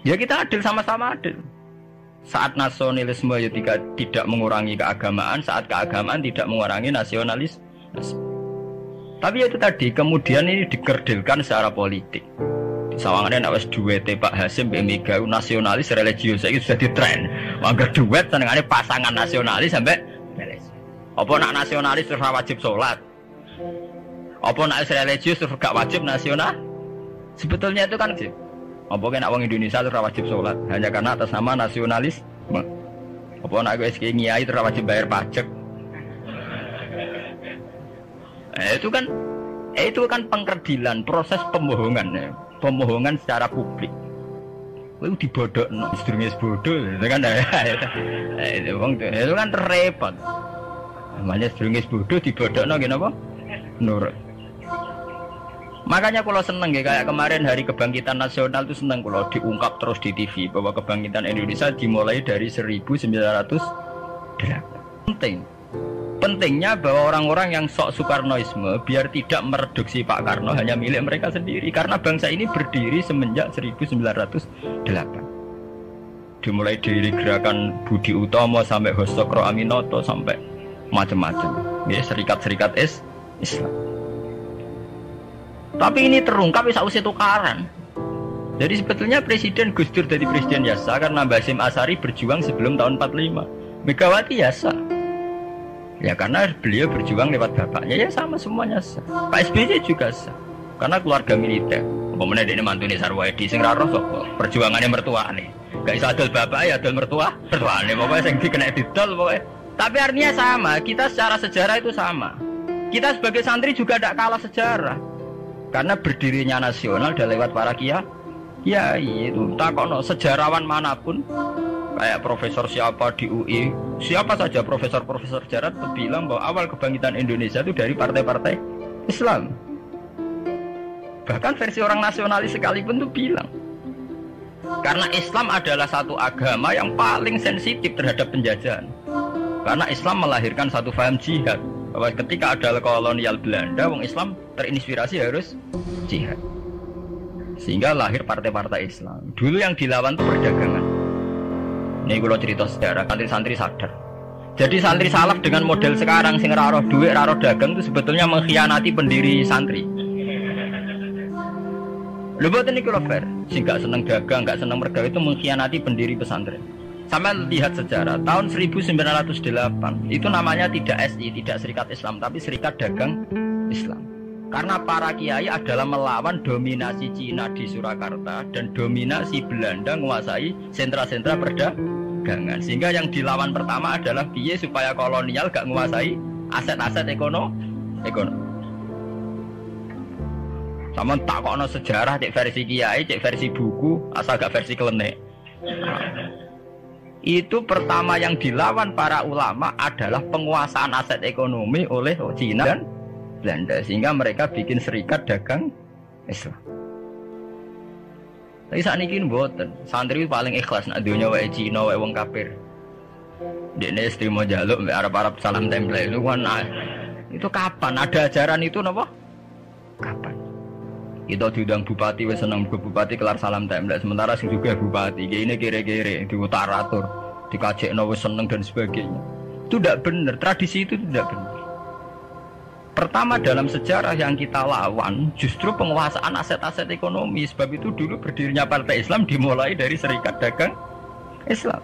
Ya kita adil, sama-sama adil. Saat nasionalisme ya tidak mengurangi keagamaan, saat keagamaan tidak mengurangi nasionalis. Tapi itu tadi, kemudian ini dikerdilkan secara politik. Sawangannya nak wis duet Pak Hasim Mbak Mega nasionalis religius itu sudah ditren. Mangger duet senengane pasangan nasionalis sampai religius. Apa nak nasionalis terus wajib sholat? Apa nak religius terus gak wajib nasional? Sebetulnya itu kan sih. Apa kena orang Indonesia itu wajib sholat hanya karena atas nama nasionalis? Apa nak gue ngiyai itu wajib bayar pajak? Itu kan pengkerdilan, proses pembohongan ya. Pembohongan secara publik. Itu dibodokno, sedurunge bodoh, itu kan itu kan repot. Namanya sedurunge bodoh dibodokno ngene apa? Nurut. Makanya kalau seneng ya, kayak kemarin Hari Kebangkitan Nasional itu seneng kalau diungkap terus di TV bahwa kebangkitan Indonesia dimulai dari 1908. Pentingnya bahwa orang-orang yang sok Soekarnoisme biar tidak mereduksi Pak Karno hanya milik mereka sendiri, karena bangsa ini berdiri semenjak 1908. Dimulai dari gerakan Budi Utomo sampai Hosokro Aminoto sampai macam-macam. Ya, serikat-serikat Islam. Tapi ini terungkap sausé tukaran. Jadi sebetulnya Presiden Gus Dur jadi presiden biasa karena Basim Asari berjuang sebelum tahun 45. Megawati biasa. Ya karena beliau berjuang lewat bapaknya, ya sama semuanya sah. Pak SBY juga sah. Karena keluarga militer. Pemenang ini mantune Sarwaedi sing ra roh sapa? Perjuangannya mertuane. Gak iso adol bapak ya adol mertuane. Pokoknya sing dikena didol pokoknya. Tapi artinya sama, kita secara sejarah itu sama. Kita sebagai santri juga tidak kalah sejarah. Karena berdirinya nasional udah lewat para kiai. Ya itu takokno sejarawan manapun kayak profesor siapa di UI, siapa saja profesor sejarah itu bilang bahwa awal kebangkitan Indonesia itu dari partai-partai Islam. Bahkan versi orang nasionalis sekalipun tuh bilang karena Islam adalah satu agama yang paling sensitif terhadap penjajahan. Karena Islam melahirkan satu paham jihad. Bahwa ketika ada kolonial Belanda, wong Islam terinspirasi harus jihad. Sehingga lahir partai-partai Islam. Dulu yang dilawan itu perdagangan. Ini kalau cerita sejarah, santri-santri sadar. Jadi santri salaf dengan model sekarang sing ra roh duit, ra roh dagang itu sebetulnya mengkhianati pendiri santri. Lho mboten niku lho fair. Sing gak seneng dagang, gak seneng mergawe itu mengkhianati pendiri pesantren. Sampai lihat sejarah, tahun 1908 itu namanya tidak SI, tidak Serikat Islam, tapi Serikat Dagang Islam. Karena para kiai adalah melawan dominasi Cina di Surakarta dan dominasi Belanda menguasai sentra-sentra perdagangan. Sehingga yang dilawan pertama adalah piye supaya kolonial gak menguasai aset-aset ekonomi. Sama takokno sejarah cek versi kiai, cek versi buku, asal gak versi klenek. Itu pertama yang dilawan para ulama adalah penguasaan aset ekonomi oleh Cina dan Belanda, sehingga mereka bikin Serikat Dagang Islam. Tapi saat ini mboten, santri paling ikhlas nak dunia wae Cina wae wong kafir. Dene istrimo jaluk mbek Arab-Arab salam tempel itu kan itu kapan ada ajaran itu napa? Kapan? Kita diundang bupati wis seneng bupati kelar salam tempel, sementara sing juga bupati ini kere-kere diutaratur, dikajekno wis seneng dan sebagainya. Itu tidak benar, tradisi itu tidak benar. Pertama dalam sejarah yang kita lawan justru penguasaan aset-aset ekonomi. Sebab itu dulu berdirinya Partai Islam dimulai dari Serikat Dagang Islam.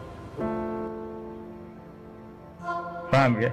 Paham ya?